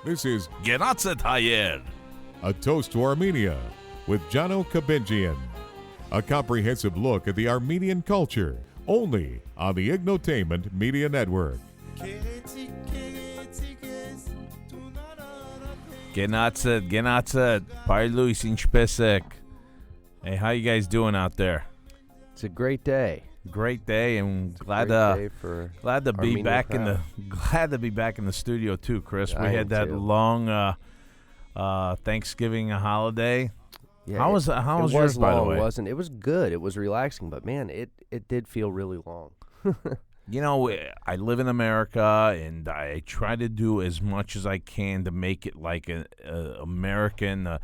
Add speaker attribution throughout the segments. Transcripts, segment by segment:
Speaker 1: This is
Speaker 2: Genatset Hayer.
Speaker 1: A Toast to Armenia with Jano Kabinjian. A comprehensive look at the Armenian culture, only on the Ignotainment Media Network.
Speaker 2: Genatset. Parluis inchpesek. Hey, how you guys doing out there?
Speaker 3: It's a great day.
Speaker 2: Great day, and glad to be back in the studio too, Chris. We had that long Thanksgiving holiday.
Speaker 3: Yeah,
Speaker 2: how was yours, by the way?
Speaker 3: It was good. It was relaxing, but man, it did feel really long.
Speaker 2: You know, I live in America, and I try to do as much as I can to make it like a American.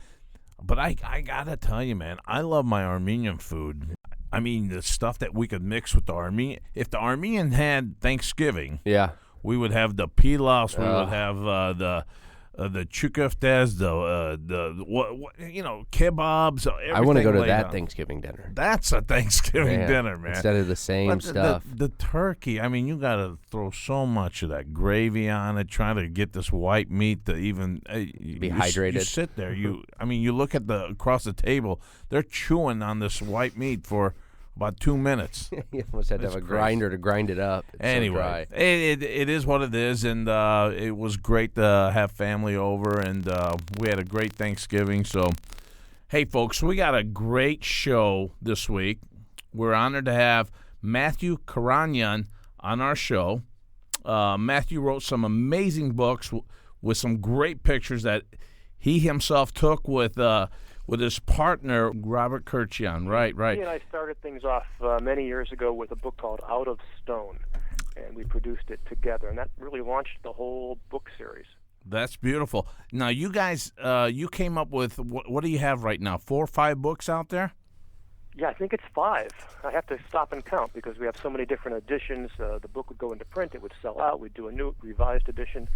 Speaker 2: But I gotta tell you, man, I love my Armenian food. I mean, the stuff that we could mix with the Armenian. If the Armenian had Thanksgiving, we would have the pilavs, we would have the chukoftes, kebabs.
Speaker 3: I want to go to that Thanksgiving dinner.
Speaker 2: That's a Thanksgiving dinner, man.
Speaker 3: Instead of the same stuff.
Speaker 2: The turkey, I mean, you got to throw so much of that gravy on it, trying to get this white meat to even
Speaker 3: be hydrated.
Speaker 2: You sit there, you look at across the table, they're chewing on this white meat for about 2 minutes.
Speaker 3: You almost had to have a grinder to grind it up. It's
Speaker 2: anyway,
Speaker 3: so
Speaker 2: it is what it is, and it was great to have family over, and we had a great Thanksgiving. So, hey, folks, we got a great show this week. We're honored to have Matthew Karanian on our show. Matthew wrote some amazing books with some great pictures that he himself took with his partner, Robert Kirchian. Right.
Speaker 4: He and I started things off many years ago with a book called Out of Stone, and we produced it together, and that really launched the whole book series.
Speaker 2: That's beautiful. Now, you guys, you came up with, what do you have right now, 4 or 5 books out there?
Speaker 4: Yeah, I think it's 5. I have to stop and count because we have so many different editions. The book would go into print, it would sell out, we'd do a new revised edition,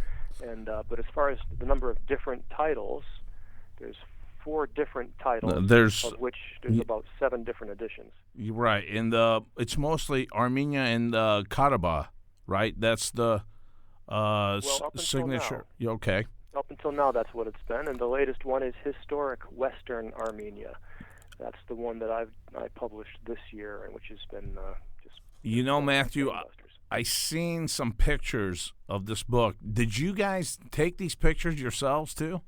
Speaker 4: and but as far as the number of different titles, there's 4 different titles, of which there's about 7 different editions.
Speaker 2: You're right, and it's mostly Armenia and Karabakh, right? That's the signature.
Speaker 4: Now,
Speaker 2: okay.
Speaker 4: Up until now, that's what it's been, and the latest one is Historic Western Armenia. That's the one that I published this year, and which has been just.
Speaker 2: You know, Matthew, I seen some pictures of this book. Did you guys take these pictures yourselves too?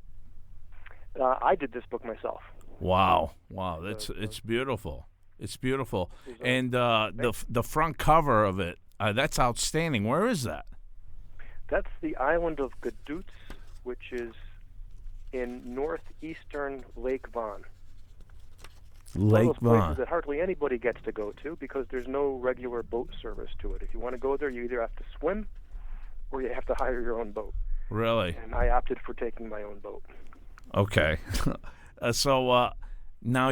Speaker 4: I did this book myself.
Speaker 2: Wow, it's beautiful. It's beautiful, and the front cover of it, that's outstanding. Where is that?
Speaker 4: That's the island of Gaduz, which is in northeastern Lake Van.
Speaker 2: Lake
Speaker 4: Van.
Speaker 2: Places
Speaker 4: that hardly anybody gets to go to because there's no regular boat service to it. If you want to go there, you either have to swim or you have to hire your own boat.
Speaker 2: Really?
Speaker 4: And I opted for taking my own boat.
Speaker 2: Okay. So now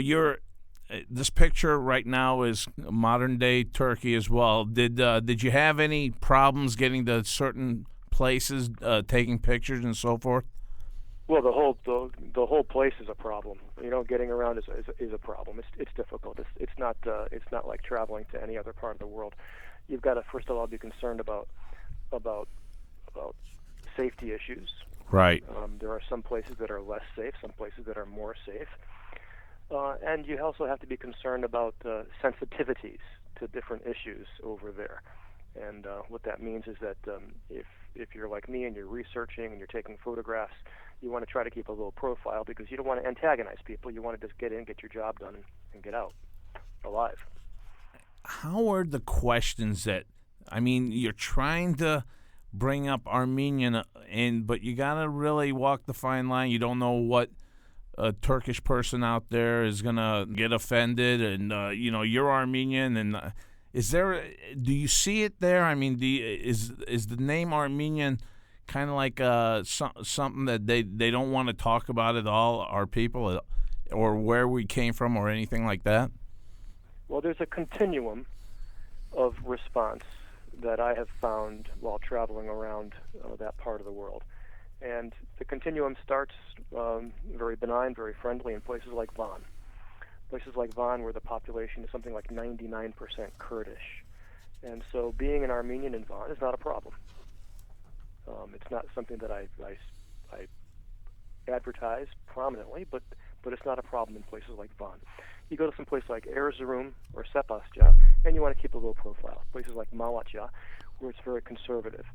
Speaker 2: this picture right now is modern day Turkey as well. Did you have any problems getting to certain places, taking pictures and so forth?
Speaker 4: Well, the whole place is a problem. Getting around is a problem. It's difficult. It's not like traveling to any other part of the world. You've got to first of all be concerned about safety issues.
Speaker 2: Right.
Speaker 4: There are some places that are less safe, some places that are more safe. And you also have to be concerned about sensitivities to different issues over there. And what that means is that if you're like me and you're researching and you're taking photographs, you want to try to keep a low profile because you don't want to antagonize people. You want to just get in, get your job done, and get out alive.
Speaker 2: How are the questions you're trying to bring up Armenian, but you got to really walk the fine line. You don't know what a Turkish person out there is going to get offended, and, you're Armenian, and do you see it there? I mean, is the name Armenian kind of like something that they don't want to talk about at all, our people, or where we came from or anything like that?
Speaker 4: Well, there's a continuum of response that I have found while traveling around that part of the world. And the continuum starts very benign, very friendly in places like Van. Places like Van where the population is something like 99% Kurdish. And so being an Armenian in Van is not a problem. It's not something that I I advertise prominently, but it's not a problem in places like Van. You go to some place like Erzurum or Sepasja, and you want to keep a low profile. Places like Malatya, where it's very conservative.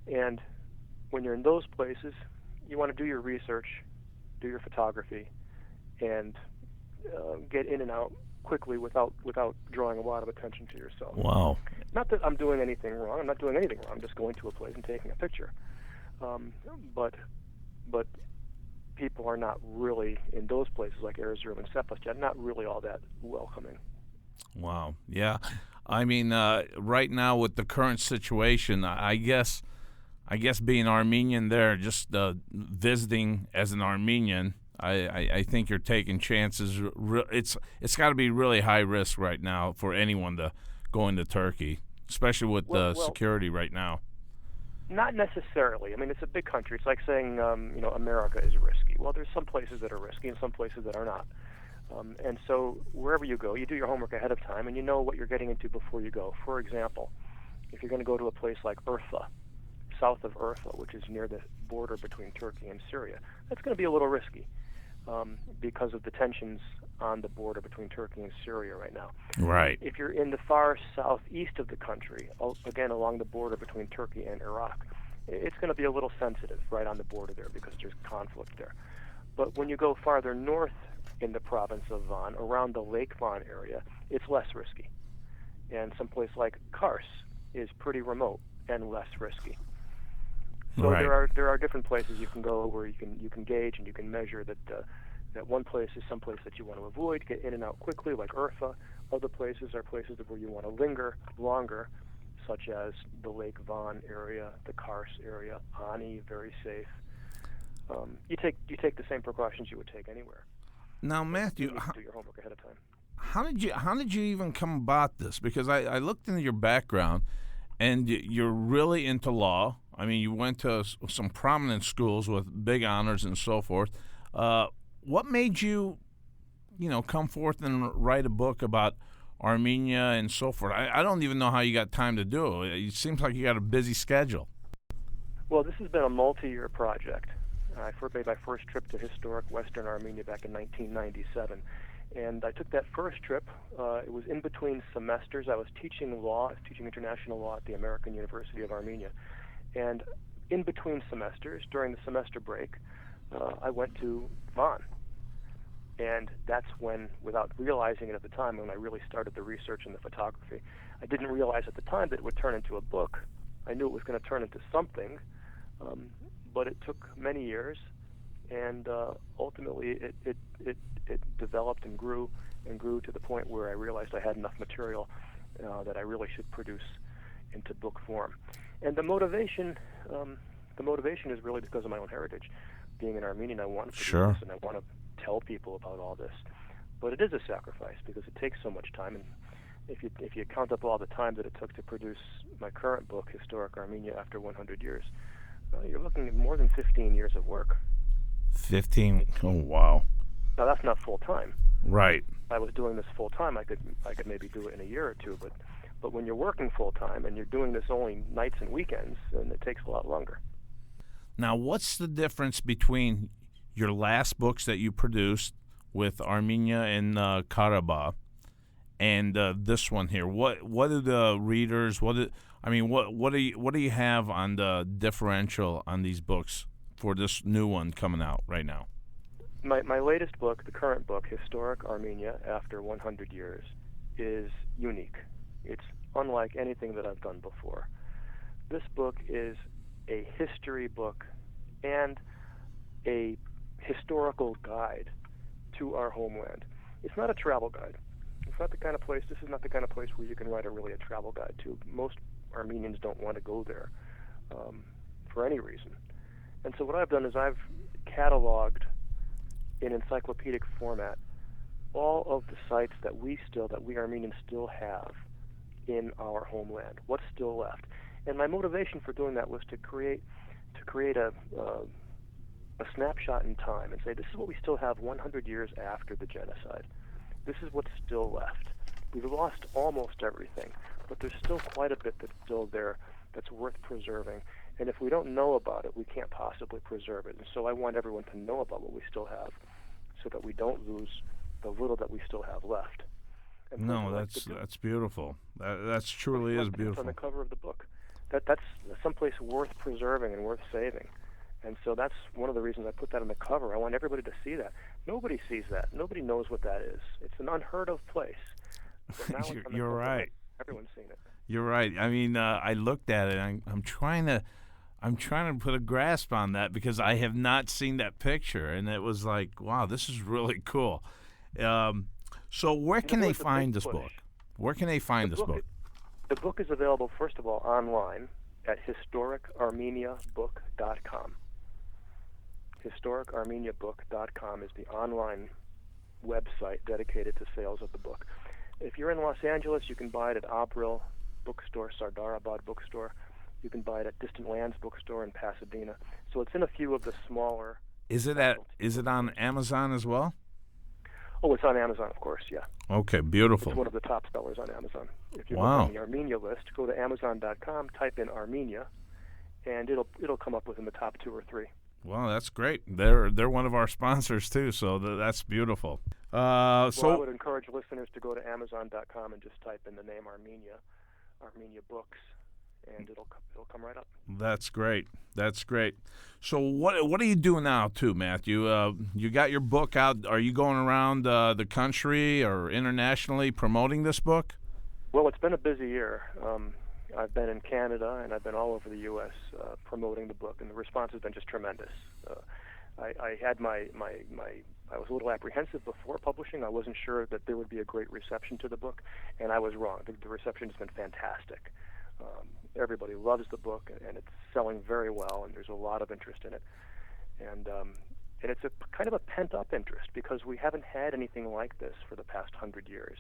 Speaker 4: And when you're in those places, you want to do your research, do your photography, and get in and out quickly without drawing a lot of attention to yourself.
Speaker 2: Wow.
Speaker 4: Not that I'm doing anything wrong. I'm not doing anything wrong. I'm just going to a place and taking a picture. But people are not really, in those places like Erzurum and Sepasja, not really all that welcoming.
Speaker 2: Wow. Yeah. I mean, right now with the current situation, I guess being Armenian there, just visiting as an Armenian, I think you're taking chances. It's got to be really high risk right now for anyone to go into Turkey, especially with the security right now.
Speaker 4: Not necessarily. I mean, it's a big country. It's like saying, America is risky. Well, there's some places that are risky and some places that are not. And so wherever you go, you do your homework ahead of time and you know what you're getting into before you go. For example, if you're going to go to a place like Urfa, south of Urfa, which is near the border between Turkey and Syria, that's going to be a little risky because of the tensions on the border between Turkey and Syria right now.
Speaker 2: Right.
Speaker 4: If you're in the far southeast of the country, again along the border between Turkey and Iraq, it's going to be a little sensitive right on the border there because there's conflict there. But when you go farther north in the province of Van, around the Lake Van area, it's less risky. And someplace like Kars is pretty remote and less risky. So
Speaker 2: right.
Speaker 4: there are different places you can go where you can gauge and you can measure that one place is some place that you want to avoid, get in and out quickly, like Urfa. Other places are places where you want to linger longer, such as the Lake Van area, the Kars area, Ani, very safe. You take the same precautions you would take anywhere.
Speaker 2: Now, Matthew,
Speaker 4: you need to do your homework ahead of time.
Speaker 2: How did you even come about this? Because I looked into your background, and you're really into law. I mean, you went to some prominent schools with big honors and so forth. What made you, come forth and write a book about Armenia and so forth? I don't even know how you got time to do it. It seems like you got a busy schedule.
Speaker 4: Well, this has been a multi-year project. I made my first trip to historic Western Armenia back in 1997. And I took that first trip. It was in between semesters. I was teaching law. I was teaching international law at the American University of Armenia. And in between semesters, during the semester break, I went to Van. And that's when, without realizing it at the time, when I really started the research and the photography, I didn't realize at the time that it would turn into a book. I knew it was going to turn into something, but it took many years, and ultimately it developed and grew to the point where I realized I had enough material that I really should produce into book form. And the motivation is really because of my own heritage. Being an Armenian, I want to produce this, and I want to tell people about all this. But it is a sacrifice because it takes so much time. And if you count up all the time that it took to produce my current book, Historic Armenia After 100 Years, you're looking at more than 15 years of work.
Speaker 2: 15? Oh, wow.
Speaker 4: Now, that's not full-time.
Speaker 2: Right.
Speaker 4: If I was doing this full-time, I could maybe do it in a year or two. But when you're working full-time and you're doing this only nights and weekends, then it takes a lot longer.
Speaker 2: Now, what's the difference between your last books that you produced with Armenia and Karabakh and this one here? What do the readers? What do you have on the differential on these books for this new one coming out right now?
Speaker 4: My latest book, the current book, Historic Armenia After 100 Years, is unique. It's unlike anything that I've done before. This book is a history book and a historical guide to our homeland. It's not a travel guide. It's not the kind of place. This is not the kind of place where you can write a travel guide to. Most Armenians don't want to go there for any reason. And so what I've done is I've cataloged in encyclopedic format all of the sites that we Armenians still have in our homeland. What's still left? And my motivation for doing that was to create a snapshot in time and say, this is what we still have 100 years after the genocide. This is what's still left. We've lost almost everything, but there's still quite a bit that's still there that's worth preserving. And if we don't know about it, we can't possibly preserve it. And so I want everyone to know about what we still have so that we don't lose the little that we still have left. And
Speaker 2: No, that's beautiful. That truly is beautiful.
Speaker 4: On the cover of the book. That's someplace worth preserving and worth saving. And so that's one of the reasons I put that on the cover. I want everybody to see that. Nobody sees that. Nobody knows what that is. It's an unheard of place. But now
Speaker 2: You're right.
Speaker 4: Everyone's seen it.
Speaker 2: You're right. I mean, I looked at it. And I'm trying to put a grasp on that because I have not seen that picture, and it was like, wow, this is really cool. So where can they find this book? Where can they find this book?
Speaker 4: The book is available, first of all, online at historicarmeniabook.com. Historicarmeniabook.com is the online website dedicated to sales of the book. If you're in Los Angeles, you can buy it at Abril Bookstore, Sardarabad Bookstore. You can buy it at Distant Lands Bookstore in Pasadena. So it's in a few of the smaller.
Speaker 2: Is it on Amazon as well?
Speaker 4: Oh, it's on Amazon, of course, yeah.
Speaker 2: Okay, beautiful.
Speaker 4: It's one of the top sellers on Amazon. If you're
Speaker 2: Wow.
Speaker 4: on the Armenia list, go to Amazon.com, type in Armenia, and it'll come up within the top 2 or 3.
Speaker 2: Well, that's great. They're one of our sponsors too, so that's beautiful.
Speaker 4: So I would encourage listeners to go to Amazon.com and just type in the name Armenia Books, and it'll come right up.
Speaker 2: That's great. That's great. So what are you doing now too, Matthew? You got your book out. Are you going around the country or internationally promoting this book?
Speaker 4: Well, it's been a busy year. I've been in Canada and I've been all over the U.S. Promoting the book, and the response has been just tremendous. I had I was a little apprehensive before publishing. I wasn't sure that there would be a great reception to the book, and I was wrong. The reception has been fantastic. Everybody loves the book, and it's selling very well, and there's a lot of interest in it. And it's a kind of a pent-up interest because we haven't had anything like this for the past 100 years.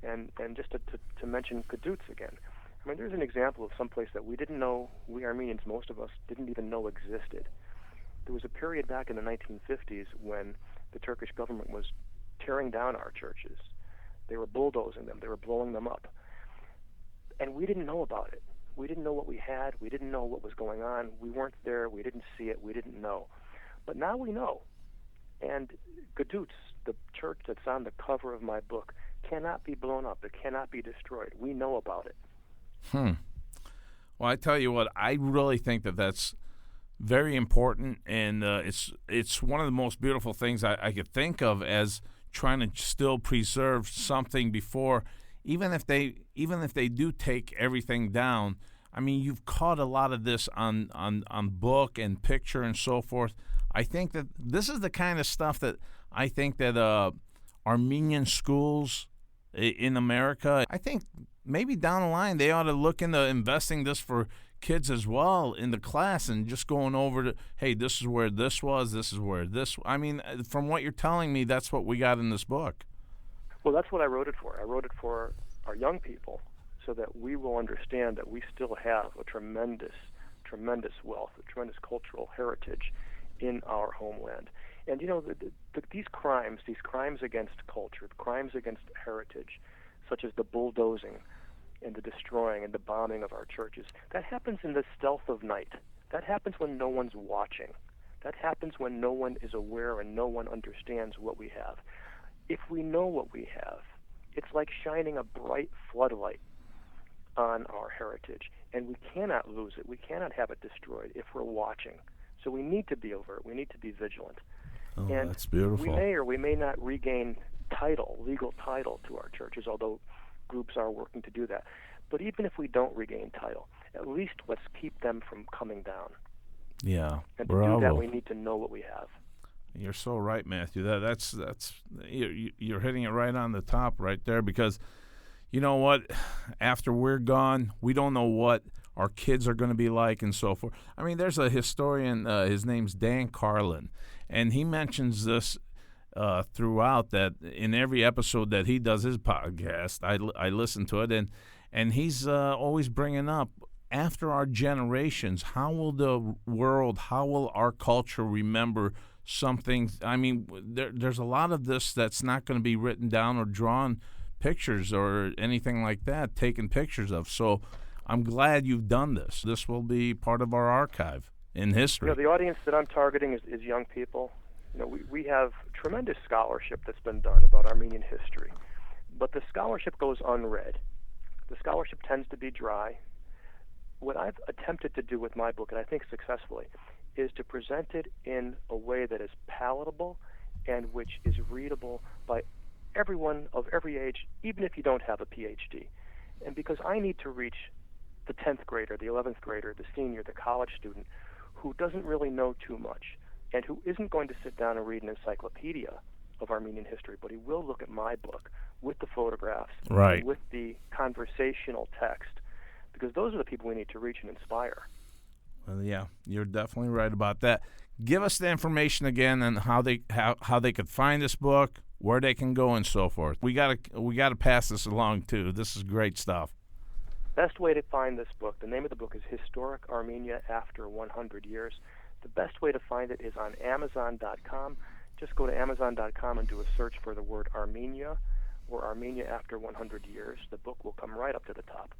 Speaker 4: And just to mention Kadoots again, I mean, there's an example of someplace that we didn't know, we Armenians, most of us, didn't even know existed. There was a period back in the 1950s when the Turkish government was tearing down our churches. They were bulldozing them. They were blowing them up. And we didn't know about it. We didn't know what we had. We didn't know what was going on. We weren't there. We didn't see it. We didn't know. But now we know. And Kadoots, the church that's on the cover of my book, cannot be blown up. It cannot be destroyed. We know about it.
Speaker 2: Well, I tell you what, I really think that's very important, and it's one of the most beautiful things I could think of as trying to still preserve something before, even if they do take everything down. I mean, you've caught a lot of this on book and picture and so forth. I think that this is the kind of stuff that I think that Armenian schools in America, I think maybe down the line they ought to look into investing this for kids as well in the class and just going over to, hey, this is where this was, this is where this. I mean, from what you're telling me, that's what we got in this book.
Speaker 4: Well, that's what I wrote it for. I wrote it for our young people so that we will understand that we still have a tremendous wealth, a tremendous cultural heritage in our homeland. And, you know, these crimes against culture, crimes against heritage, such as the bulldozing and the destroying and the bombing of our churches, that happens in the stealth of night. That happens when no one's watching. That happens when no one is aware and no one understands what we have. If we know what we have, it's like shining a bright floodlight on our heritage, and we cannot lose it. We cannot have it destroyed if we're watching. So we need to be alert. We need to be vigilant.
Speaker 2: Oh,
Speaker 4: and
Speaker 2: that's beautiful.
Speaker 4: We may or we may not regain legal title to our churches, although groups are working to do that. But even if we don't regain title, at least let's keep them from coming down.
Speaker 2: Yeah,
Speaker 4: and to do that, we need to know what we have.
Speaker 2: You're so right, Matthew. That's you're hitting it right on the top right there, because you know what? After we're gone, we don't know what our kids are going to be like and so forth. I mean, there's a historian, his name's Dan Carlin, and he mentions this throughout, that in every episode that he does his podcast, I listen to it, and he's always bringing up, after our generations, how will the world, how will our culture remember something? I mean, there's a lot of this that's not going to be written down or drawn pictures or anything like that, taken pictures of. So I'm glad you've done this. This will be part of our archive in history.
Speaker 4: The audience that I'm targeting is young people. We have tremendous scholarship that's been done about Armenian history, but the scholarship goes unread. The scholarship tends to be dry. What I've attempted to do with my book, and I think successfully, is to present it in a way that is palatable and which is readable by everyone of every age, even if you don't have a PhD. And because I need to reach the 10th grader, the 11th grader, the senior, the college student, who doesn't really know too much and who isn't going to sit down and read an encyclopedia of Armenian history, but he will look at my book with the photographs,
Speaker 2: Right.
Speaker 4: with the conversational text, because those are the people we need to reach and inspire.
Speaker 2: Well, yeah, you're definitely right about that. Give us the information again and how they could find this book, where they can go, and so forth. We gotta pass this along too. This is great stuff.
Speaker 4: Best way to find this book, the name of the book is Historic Armenia After 100 Years. The best way to find it is on Amazon.com. Just go to Amazon.com and do a search for the word Armenia or Armenia After 100 Years. The book will come right up to the top.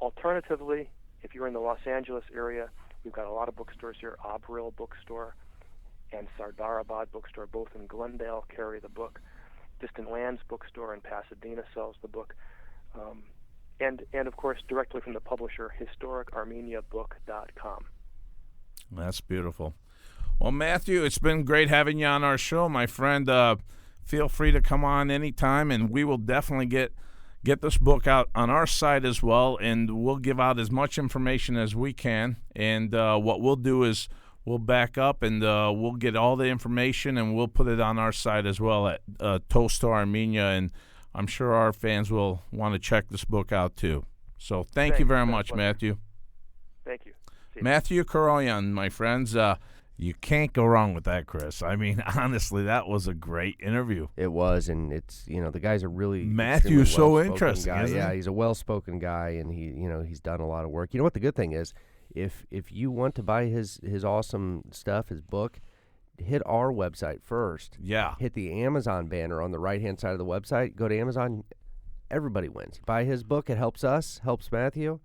Speaker 4: Alternatively, if you're in the Los Angeles area, we've got a lot of bookstores here. Abril Bookstore and Sardarabad Bookstore, both in Glendale, carry the book. Distant Lands Bookstore in Pasadena sells the book. And of course, directly from the publisher, historicarmeniabook.com.
Speaker 2: That's beautiful. Well, Matthew, it's been great having you on our show, my friend. Feel free to come on anytime, and we will definitely get this book out on our site as well, and we'll give out as much information as we can. And what we'll do is we'll back up, and we'll get all the information, and we'll put it on our site as well at Toast to Armenia, and I'm sure our fans will want to check this book out too. So thank you very much, Matthew.
Speaker 4: Thank you.
Speaker 2: Matthew Karanian, my friends. You can't go wrong with that, Chris. I mean, honestly, that was a great interview.
Speaker 3: It was, and it's, the guy's a really
Speaker 2: Matthew's so interesting,
Speaker 3: guy.
Speaker 2: isn't he?
Speaker 3: Yeah, he's a well-spoken guy, and he's done a lot of work. You know what the good thing is? If you want to buy his awesome stuff, his book, hit our website first.
Speaker 2: Yeah.
Speaker 3: Hit the Amazon banner on the right-hand side of the website. Go to Amazon. Everybody wins. Buy his book. It helps us, helps Matthew.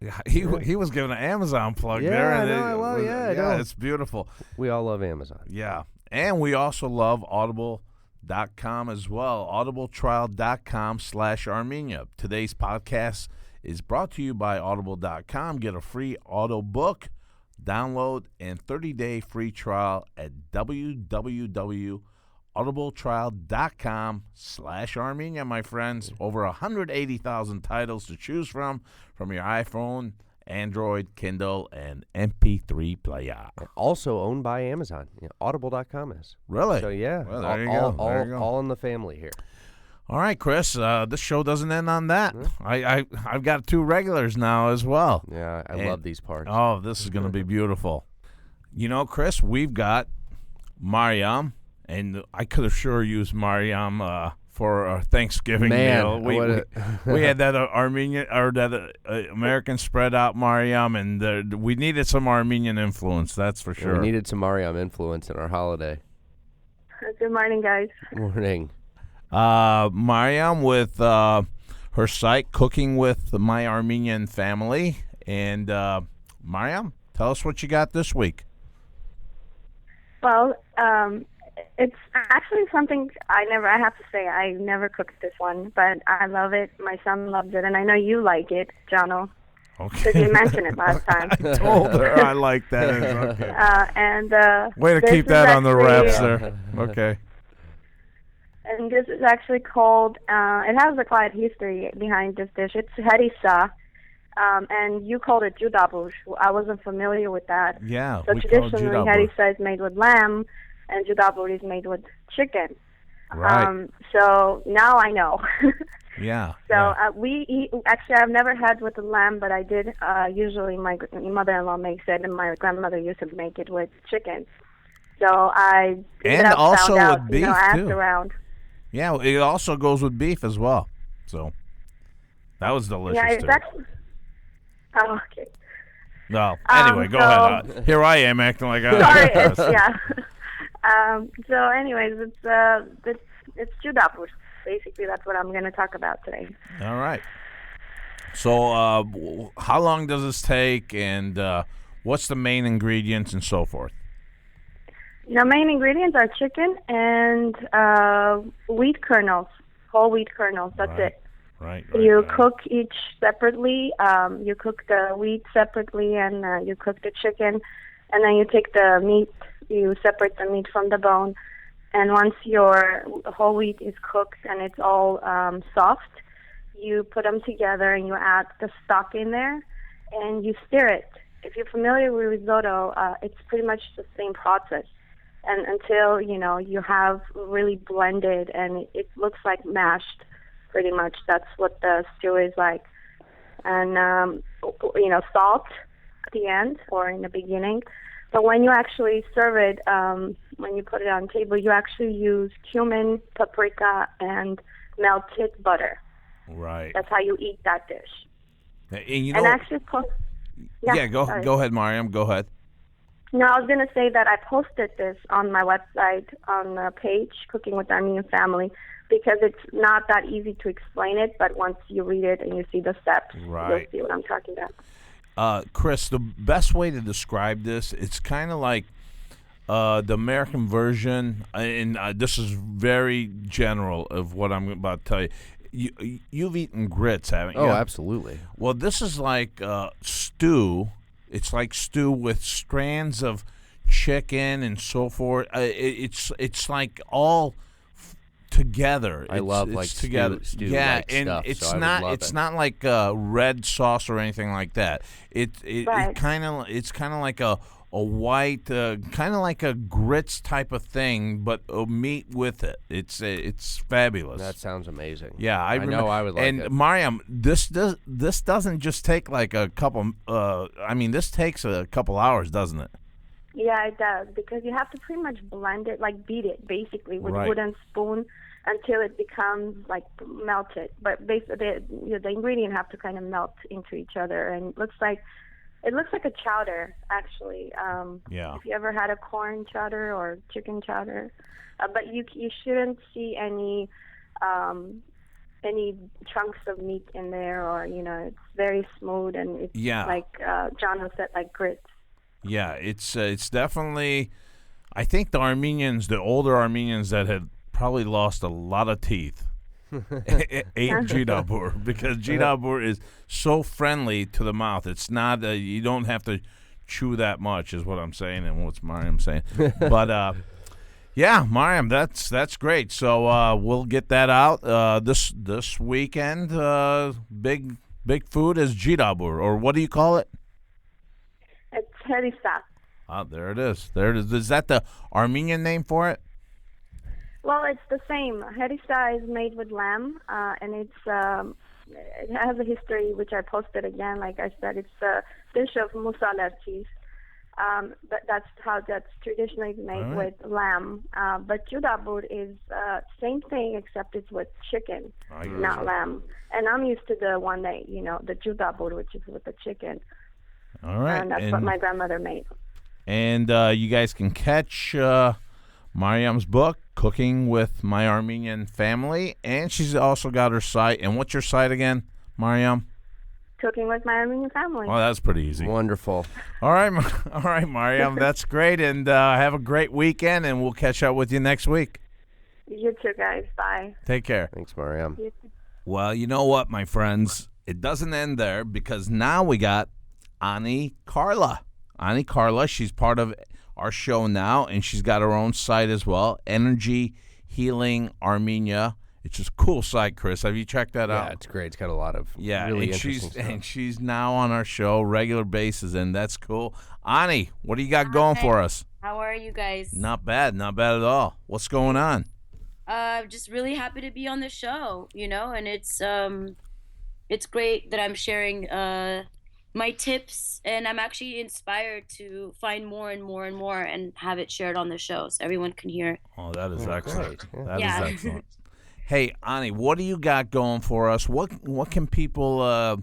Speaker 2: Yeah, he was giving an Amazon plug
Speaker 3: Yeah,
Speaker 2: there.
Speaker 3: I know, I know.
Speaker 2: It's beautiful.
Speaker 3: We all love Amazon.
Speaker 2: Yeah. And we also love Audible.com as well. Audibletrial.com/Armenia. Today's podcast is brought to you by Audible.com. Get a free audiobook, download, and 30-day free trial at www.audibletrial.com/Armenia, my friends. Over 180,000 titles to choose from your iPhone, Android, Kindle, and MP3 player.
Speaker 3: Also owned by Amazon. Audible.com is.
Speaker 2: Really?
Speaker 3: So, yeah.
Speaker 2: Well, there you go.
Speaker 3: All in the family here.
Speaker 2: All right, Chris, this show doesn't end on that. I've got 2 regulars now as well.
Speaker 3: Yeah, I love these parts.
Speaker 2: Oh, this is going to be beautiful. Chris, we've got Mariam, and I could have sure used Mariam for our Thanksgiving meal. We had that Armenian or that American spread out Mariam, and we needed some Armenian influence. That's for sure.
Speaker 3: We needed some Mariam influence in our holiday.
Speaker 5: Good morning, guys.
Speaker 3: Morning.
Speaker 2: Mariam with her site Cooking with My Armenian Family, and Mariam, tell us what you got this week.
Speaker 5: Well, it's actually something I have to say, I never cooked this one, but I love it. My son loves it, and I know you like it, Jono.
Speaker 2: Okay.
Speaker 5: Because you mentioned it last time.
Speaker 2: I told her I like that. Okay. Way to keep that on the wraps there. Okay.
Speaker 5: And this is actually called, it has a quiet history behind this dish. It's harissa, and you called it judabush. I wasn't familiar with that.
Speaker 2: Yeah,
Speaker 5: so
Speaker 2: we call it
Speaker 5: traditionally,
Speaker 2: judabush.
Speaker 5: harissa is made with lamb, and judabush is made with chicken.
Speaker 2: Right.
Speaker 5: So now I know.
Speaker 2: Yeah.
Speaker 5: So we eat, actually, I've never had with the lamb, but I did. Usually my mother-in-law makes it, and my grandmother used to make it with chicken. So I
Speaker 2: and also
Speaker 5: found out,
Speaker 2: with beef
Speaker 5: asked
Speaker 2: too.
Speaker 5: around.
Speaker 2: Yeah, it also goes with beef as well. So that was delicious
Speaker 5: Yeah, it's
Speaker 2: too.
Speaker 5: actually. Oh, okay.
Speaker 2: No, anyway, go ahead. Here I am acting like
Speaker 5: Sorry,
Speaker 2: I.
Speaker 5: yeah. So, anyways, it's judabush. Basically, that's what I'm going to talk about today.
Speaker 2: All right. So, how long does this take, and what's the main ingredients and so forth?
Speaker 5: The main ingredients are chicken and wheat kernels, whole wheat kernels. That's it.
Speaker 2: Right.
Speaker 5: You cook each separately. You cook the wheat separately, and you cook the chicken, and then you take the meat. You separate the meat from the bone, and once your whole wheat is cooked and it's all soft, you put them together and you add the stock in there, and you stir it. If you're familiar with risotto, it's pretty much the same process, and until you have really blended and it looks like mashed. Pretty much, that's what the stew is like. And, salt at the end or in the beginning. But when you actually serve it, when you put it on the table, you actually use cumin, paprika, and melted butter.
Speaker 2: Right.
Speaker 5: That's how you eat that dish.
Speaker 2: And
Speaker 5: actually,
Speaker 2: go ahead, Mariam. Go ahead.
Speaker 5: No, I was going to say that I posted this on my website on the page, Cooking with the Armenian Family, because it's not that easy to explain it, but once you read it and you see the steps, you'll see what I'm talking about.
Speaker 2: Chris, the best way to describe this, it's kind of like the American version, and this is very general of what I'm about to tell you. You've eaten grits, haven't you?
Speaker 3: Oh, absolutely.
Speaker 2: Well, this is like stew. It's like stew with strands of chicken and so forth. It's like all together.
Speaker 3: I love
Speaker 2: together.
Speaker 3: stew
Speaker 2: yeah,
Speaker 3: like
Speaker 2: and
Speaker 3: stuff,
Speaker 2: it's
Speaker 3: so
Speaker 2: not like red sauce or anything like that. It's kind of like a white kind of like a grits type of thing, but meat with it. It's fabulous.
Speaker 3: That sounds amazing.
Speaker 2: Yeah, I
Speaker 3: know I would like it.
Speaker 2: And Mariam, this doesn't just take like a couple. This takes a couple hours, doesn't it?
Speaker 5: Yeah, it does, because you have to pretty much blend it, like beat it basically with
Speaker 2: Right.
Speaker 5: a wooden spoon until it becomes like melted. But basically, the ingredient have to kind of melt into each other, and it looks like a chowder actually.
Speaker 2: Yeah.
Speaker 5: If you ever had a corn chowder or chicken chowder, but you shouldn't see any chunks of meat in there, or it's very smooth, and it's like John said, like grits.
Speaker 2: Yeah, it's definitely. I think the older Armenians that had probably lost a lot of teeth, ate jidabur, because jidabur is so friendly to the mouth. It's not you don't have to chew that much, is what I'm saying, and what's Mariam saying. But yeah, Mariam, that's great. So we'll get that out this weekend. Big food is jidabur, or what do you call it?
Speaker 5: It's herisa.
Speaker 2: Oh, there it is. Is that the Armenian name for it?
Speaker 5: Well, it's the same. Herisa is made with lamb, and it has a history which I posted again. Like I said, it's a dish of musalartis. But that's how that's traditionally made with lamb. But judabur is same thing, except it's with chicken, not lamb. And I'm used to the one that the judabur, which is with the chicken.
Speaker 2: All right,
Speaker 5: and that's what my grandmother made.
Speaker 2: And you guys can catch Mariam's book, Cooking with My Armenian Family, and she's also got her site. And what's your site again, Mariam?
Speaker 5: Cooking with My Armenian Family.
Speaker 2: Oh, that's pretty easy.
Speaker 3: Wonderful.
Speaker 2: All right, Mariam, that's great. And have a great weekend, and we'll catch up with you next week.
Speaker 5: You too, guys. Bye.
Speaker 2: Take care.
Speaker 3: Thanks, Mariam.
Speaker 2: Well, you know what, my friends? It doesn't end there, because now we got Ani Carla. Ani Carla, she's part of our show now, and she's got her own site as well, Energy Healing Armenia. It's just a cool site, Chris. Have you checked that out?
Speaker 3: Yeah, it's great. It's got a lot of really interesting stuff.
Speaker 2: And she's now on our show regular basis, and that's cool. Ani, what do you got going for us?
Speaker 6: How are you guys?
Speaker 2: Not bad at all. What's going on?
Speaker 6: Just really happy to be on the show, and it's great that I'm sharing my tips, and I'm actually inspired to find more and more and more and have it shared on the show so everyone can hear it.
Speaker 2: Oh, that is excellent.
Speaker 3: Great.
Speaker 2: That is
Speaker 6: Yeah.
Speaker 2: excellent. Hey, Ani, what do you got going for us? What can people, I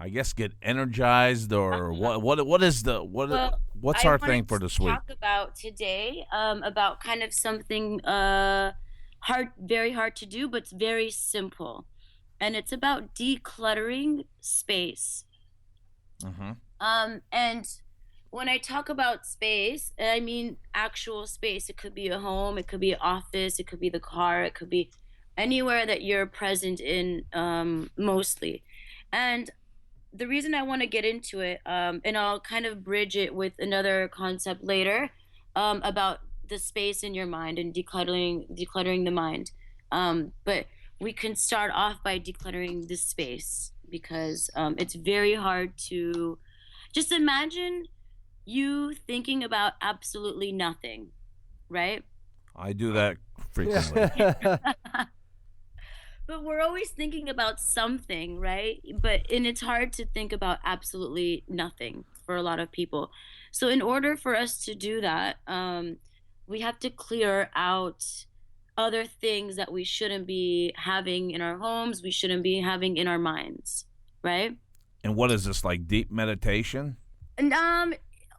Speaker 2: guess, get energized, or what's
Speaker 6: I
Speaker 2: our thing
Speaker 6: wanted
Speaker 2: for
Speaker 6: to
Speaker 2: this week?
Speaker 6: Talk about today, about kind of something very hard to do, but it's very simple. and it's about decluttering space.
Speaker 2: Mm-hmm.
Speaker 6: And when I talk about space, I mean actual space. It could be a home, it could be an office, it could be the car, it could be anywhere that you're present in, mostly. And the reason I want to get into it, and I'll kind of bridge it with another concept later, about the space in your mind and decluttering the mind. But we can start off by decluttering the space because it's very hard to just imagine you thinking about absolutely nothing, right?
Speaker 2: I do that frequently.
Speaker 6: But we're always thinking about something, right? And it's hard to think about absolutely nothing for a lot of people. So in order for us to do that, we have to clear out other things that we shouldn't be having in our homes, we shouldn't be having in our minds, right?
Speaker 2: And what is this, like deep meditation?
Speaker 6: And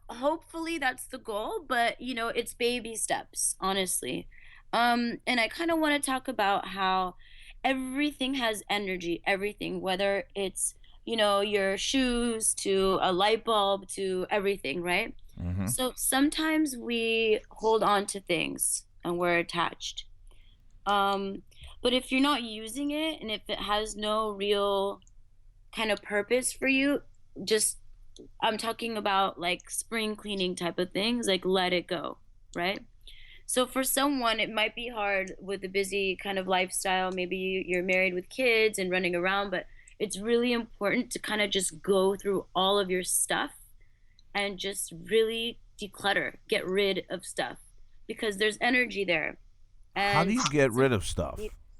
Speaker 6: hopefully that's the goal, but it's baby steps, honestly. And I kind of want to talk about how everything has energy, everything, whether it's, your shoes to a light bulb to everything, right?
Speaker 2: Mm-hmm.
Speaker 6: So sometimes we hold on to things and we're attached. But if you're not using it and if it has no real kind of purpose for you, just I'm talking about like spring cleaning type of things, like let it go, right? So for someone, it might be hard with a busy kind of lifestyle. Maybe you're married with kids and running around, but it's really important to kind of just go through all of your stuff and just really declutter, get rid of stuff because there's energy there. And
Speaker 2: how do you get rid of stuff?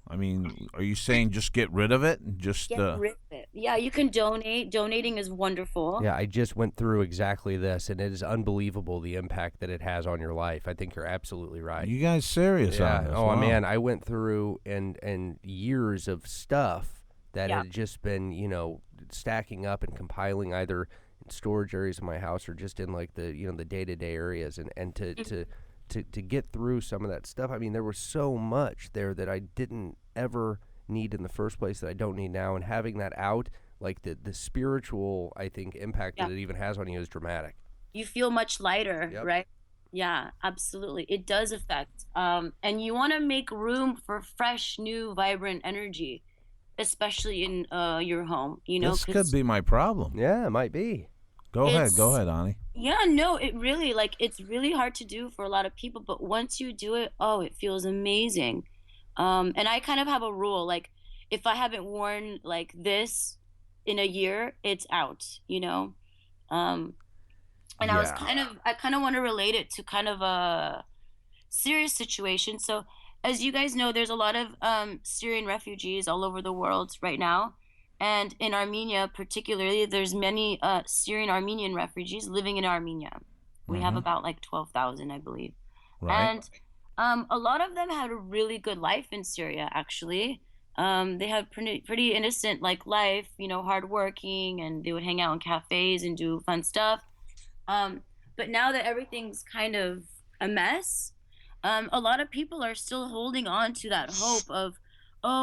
Speaker 2: I mean, are you saying just get rid of it and just
Speaker 6: get rid of it? Yeah, you can donate. Donating is wonderful.
Speaker 3: Yeah, I just went through exactly this, and it is unbelievable the impact that it has on your life. I think you're absolutely right.
Speaker 2: You guys serious
Speaker 3: yeah.
Speaker 2: on this?
Speaker 3: Oh,
Speaker 2: wow.
Speaker 3: Man, I went through and years of stuff that had just been, stacking up and compiling either in storage areas of my house or just in like the, the day-to-day areas, and to get through some of that stuff. I mean, there was so much there that I didn't ever need in the first place that I don't need now, and having that out, like the spiritual, I think, impact that it even has on you is dramatic.
Speaker 6: You feel much lighter, right? Yeah, absolutely. It does affect. And you want to make room for fresh, new, vibrant energy, especially in your home.
Speaker 2: This could be my problem.
Speaker 3: Yeah, it might be.
Speaker 2: Go ahead, Ani.
Speaker 6: Yeah, no, it really, it's really hard to do for a lot of people, but once you do it, it feels amazing. And I kind of have a rule, like, if I haven't worn, like, this in a year, it's out, And I kind of want to relate it to kind of a serious situation. So, as you guys know, there's a lot of Syrian refugees all over the world right now. And in Armenia, particularly, there's many Syrian Armenian refugees living in Armenia. We have about like 12,000, I believe.
Speaker 2: Right.
Speaker 6: And a lot of them had a really good life in Syria, actually. They had pretty innocent like life, hardworking, and they would hang out in cafes and do fun stuff. But now that everything's kind of a mess, a lot of people are still holding on to that hope of,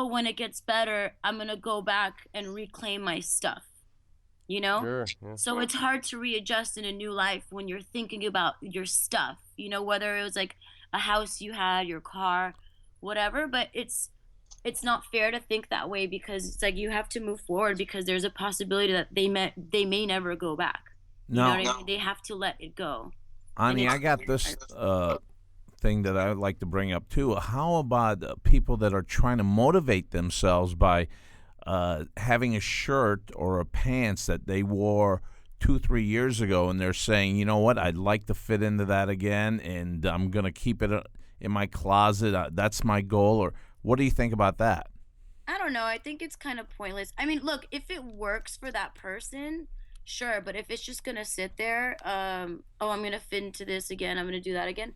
Speaker 6: when it gets better, I'm going to go back and reclaim my stuff,
Speaker 3: Sure, yeah.
Speaker 6: So it's hard to readjust in a new life when you're thinking about your stuff, whether it was like a house you had, your car, whatever. But it's not fair to think that way because it's like you have to move forward because there's a possibility that they may never go back.
Speaker 2: No.
Speaker 6: You know what I mean? They have to let it go.
Speaker 2: Ani, I got this thing that I would like to bring up too. How about people that are trying to motivate themselves by having a shirt or a pants that they wore 2-3 years ago, and they're saying, you know what, I'd like to fit into that again, and I'm going to keep it in my closet. That's my goal. Or what do you think about that?
Speaker 6: I don't know. I think it's kind of pointless. I mean, look, if it works for that person, sure. But if it's just going to sit there, I'm going to fit into this again, I'm going to do that again.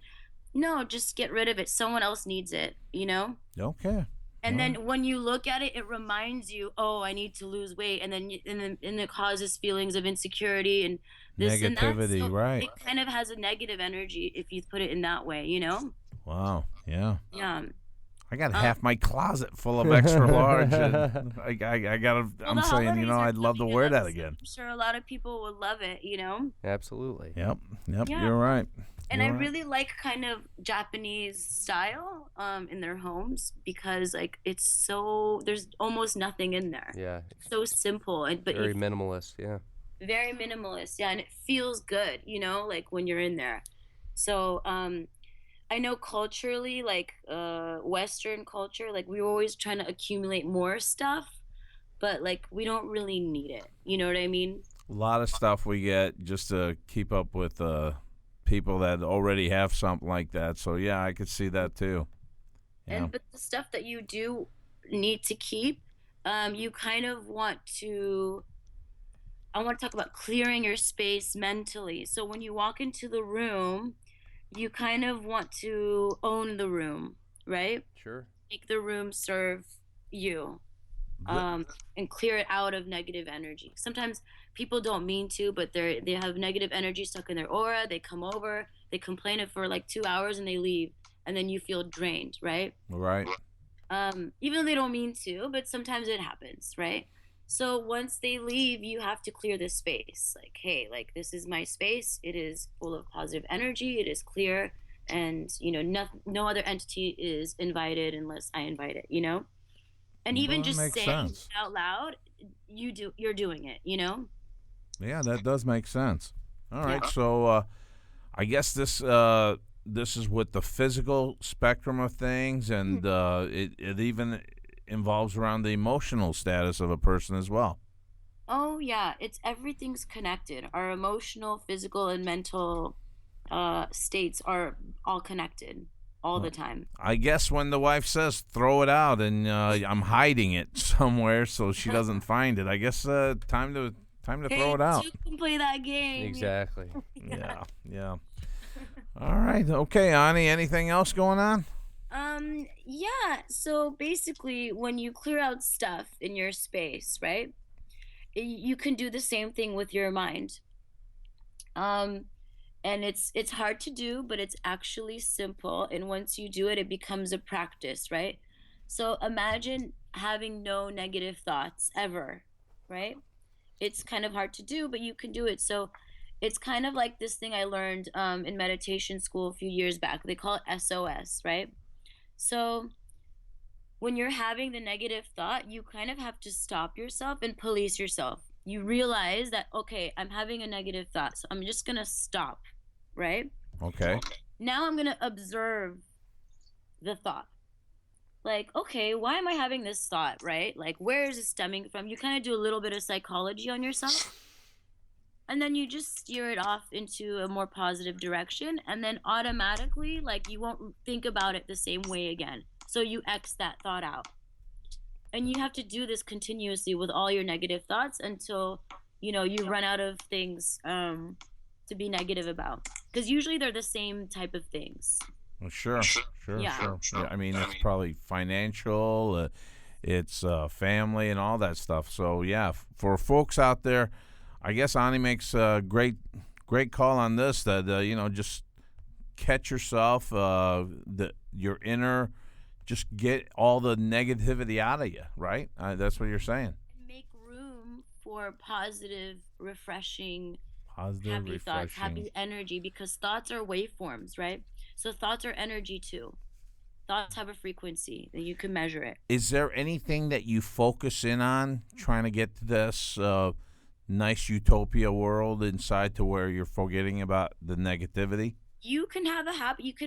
Speaker 6: No, just get rid of it. Someone else needs it,
Speaker 2: Okay.
Speaker 6: And then when you look at it, it reminds you, I need to lose weight, and then it causes feelings of insecurity and this
Speaker 2: negativity,
Speaker 6: and that. So
Speaker 2: right?
Speaker 6: It kind of has a negative energy if you put it in that way,
Speaker 2: Wow. Yeah.
Speaker 6: Yeah.
Speaker 2: I got half my closet full of extra large, and I gotta.
Speaker 6: Well,
Speaker 2: I'm
Speaker 6: the
Speaker 2: saying,
Speaker 6: holidays are
Speaker 2: I'd love to
Speaker 6: coming
Speaker 2: wear
Speaker 6: up,
Speaker 2: that
Speaker 6: so
Speaker 2: again.
Speaker 6: I'm sure a lot of people would love it,
Speaker 3: Absolutely.
Speaker 2: Yep,
Speaker 6: Yeah.
Speaker 2: you're right.
Speaker 6: And I
Speaker 2: You're right.
Speaker 6: really like kind of Japanese style in their homes because like it's so there's almost nothing in there.
Speaker 3: Yeah.
Speaker 6: So simple and but
Speaker 3: Very minimalist. Yeah.
Speaker 6: very minimalist, yeah, and it feels good, like when you're in there. So I know culturally, like Western culture, like we're always trying to accumulate more stuff, but like we don't really need it. You know what I mean?
Speaker 2: A lot of stuff we get just to keep up with people that already have something like that. So yeah, I could see that too. Yeah.
Speaker 6: But the stuff that you do need to keep, you kind of want to. I want to talk about clearing your space mentally. So when you walk into the room, you kind of want to own the room, right?
Speaker 3: Sure.
Speaker 6: Make the room serve you, and clear it out of negative energy. Sometimes people don't mean to, but they have negative energy stuck in their aura. They come over, they complain it for like 2 hours, and they leave, and then you feel drained, right?
Speaker 2: Right.
Speaker 6: Even though they don't mean to, but sometimes it happens, right? So once they leave, you have to clear this space. Like, hey, like this is my space. It is full of positive energy. It is clear, and no other entity is invited unless I invite it. And even
Speaker 2: Well, that
Speaker 6: just
Speaker 2: makes
Speaker 6: saying
Speaker 2: sense.
Speaker 6: it out loud, you're doing it.
Speaker 2: Yeah, that does make sense. All right, so I guess this is with the physical spectrum of things, and it even involves around the emotional status of a person as well.
Speaker 6: Oh yeah, everything's connected. Our emotional, physical, and mental states are all connected all the time.
Speaker 2: I guess when the wife says throw it out and I'm hiding it somewhere so she doesn't find it, I guess time to throw it out.
Speaker 6: You can play that game.
Speaker 3: Exactly.
Speaker 2: Yeah. All right. Okay, Ani, anything else going on?
Speaker 6: Yeah. So basically, when you clear out stuff in your space, right? You can do the same thing with your mind. And it's hard to do, but it's actually simple. And once you do it, it becomes a practice, right? So imagine having no negative thoughts ever, right? It's kind of hard to do, but you can do it. So it's kind of like this thing I learned in meditation school a few years back. They call it SOS, right? So when you're having the negative thought, you kind of have to stop yourself and police yourself. You realize that, okay, I'm having a negative thought, so I'm just going to stop, right?
Speaker 2: Okay.
Speaker 6: Now I'm going to observe the thought. Like, okay, why am I having this thought, right? Like, where is it stemming from? You kind of do a little bit of psychology on yourself. And then you just steer it off into a more positive direction. And then automatically, like, you won't think about it the same way again. So you X that thought out. And you have to do this continuously with all your negative thoughts until, you run out of things to be negative about. Because usually they're the same type of things.
Speaker 2: Well, sure.
Speaker 6: Yeah.
Speaker 2: Yeah, I mean, it's probably financial, it's family and all that stuff. So, yeah, for folks out there, I guess Ani makes a great call on this, that, just catch yourself, your inner, just get all the negativity out of you, right? That's what you're saying.
Speaker 6: Make room for positive, refreshing,
Speaker 2: Positive,
Speaker 6: happy
Speaker 2: refreshing.
Speaker 6: thoughts, happy energy, because thoughts are waveforms, right? So thoughts are energy too. Thoughts have a frequency that you can measure it.
Speaker 2: Is there anything that you focus in on trying to get to this nice utopia world inside to where you're forgetting about the negativity?
Speaker 6: You can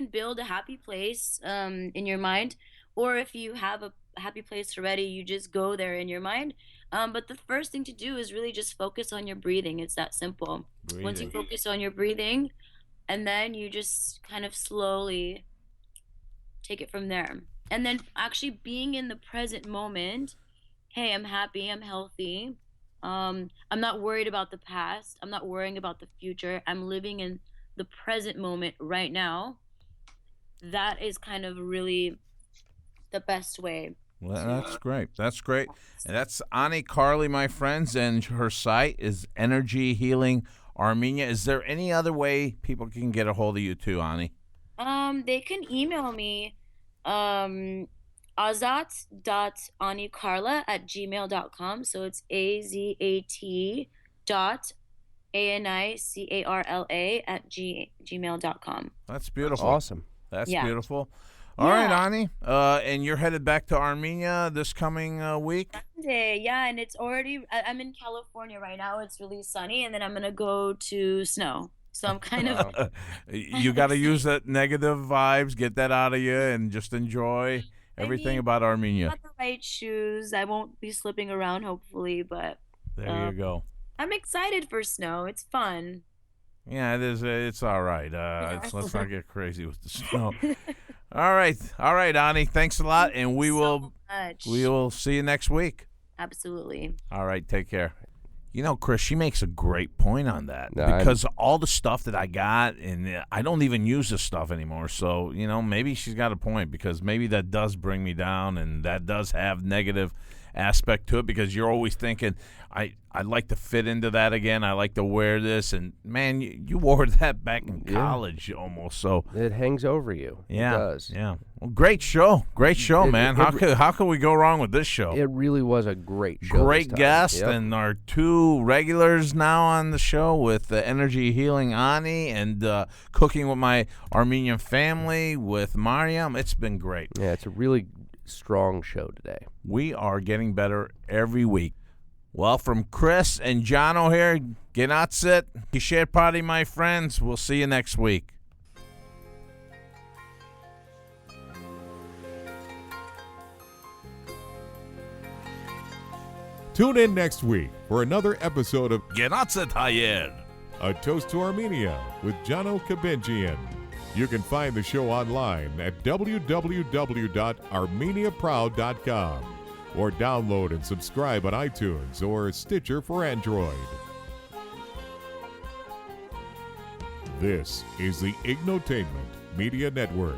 Speaker 6: build a happy place in your mind, or if you have a happy place already, you just go there in your mind. But the first thing to do is really just focus on your breathing. It's that simple. Once you focus on your breathing, and then you just kind of slowly take it from there. And then actually being in the present moment. Hey, I'm happy, I'm healthy. I'm not worried about the past. I'm not worrying about the future. I'm living in the present moment right now. That is kind of really the best way.
Speaker 2: Well, that's great. That's great. And that's Ani Carly, my friends, and her site is Energy Healing Armenia. Is there any other way people can get a hold of you too, Ani?
Speaker 6: They can email me azat.anicarla@gmail.com. So it's azat.anicarla@gmail.com.
Speaker 2: That's beautiful.
Speaker 3: Awesome.
Speaker 2: That's
Speaker 6: Yeah.
Speaker 2: beautiful. All right, Ani. And you're headed back to Armenia this coming week?
Speaker 6: Sunday, yeah, and it's already. I'm in California right now. It's really sunny, and then I'm gonna go to snow. So I'm kind of.
Speaker 2: You got to use that negative vibes, get that out of you, and just enjoy everything about Armenia.
Speaker 6: Got the right shoes. I won't be slipping around, hopefully, but
Speaker 2: There you go.
Speaker 6: I'm excited for snow. It's fun.
Speaker 2: Yeah, it is. It's all right. Let's not get crazy with the snow. All right, Ani. Thanks a lot, and we will see you next week.
Speaker 6: Absolutely.
Speaker 2: All right, take care. You know, Chris, she makes a great point on that
Speaker 3: No,
Speaker 2: because all the stuff that I got, and I don't even use this stuff anymore. So, maybe she's got a point because maybe that does bring me down and that does have negative aspect to it because you're always thinking, I'd like to fit into that again. I like to wear this. And, man, you wore that back in college almost. So
Speaker 3: It hangs over you.
Speaker 2: yeah,
Speaker 3: It does.
Speaker 2: Yeah. Well, great show, man. How could we go wrong with this show?
Speaker 3: It really was a great show.
Speaker 2: Great
Speaker 3: this time.
Speaker 2: guest
Speaker 3: Yep.
Speaker 2: and our two regulars now on the show with Energy Healing Ani and Cooking with My Armenian Family with Mariam. It's been great.
Speaker 3: Yeah, it's a really strong show today.
Speaker 2: We are getting better every week. Well, from Chris and Jono here, Genatsit, Kishet Party, my friends. We'll see you next week.
Speaker 1: Tune in next week for another episode of
Speaker 2: Genatsit Hayer.
Speaker 1: A Toast to Armenia with Jono Kabenjian. You can find the show online at www.armeniaproud.com or download and subscribe on iTunes or Stitcher for Android. This is the Ignotainment Media Network.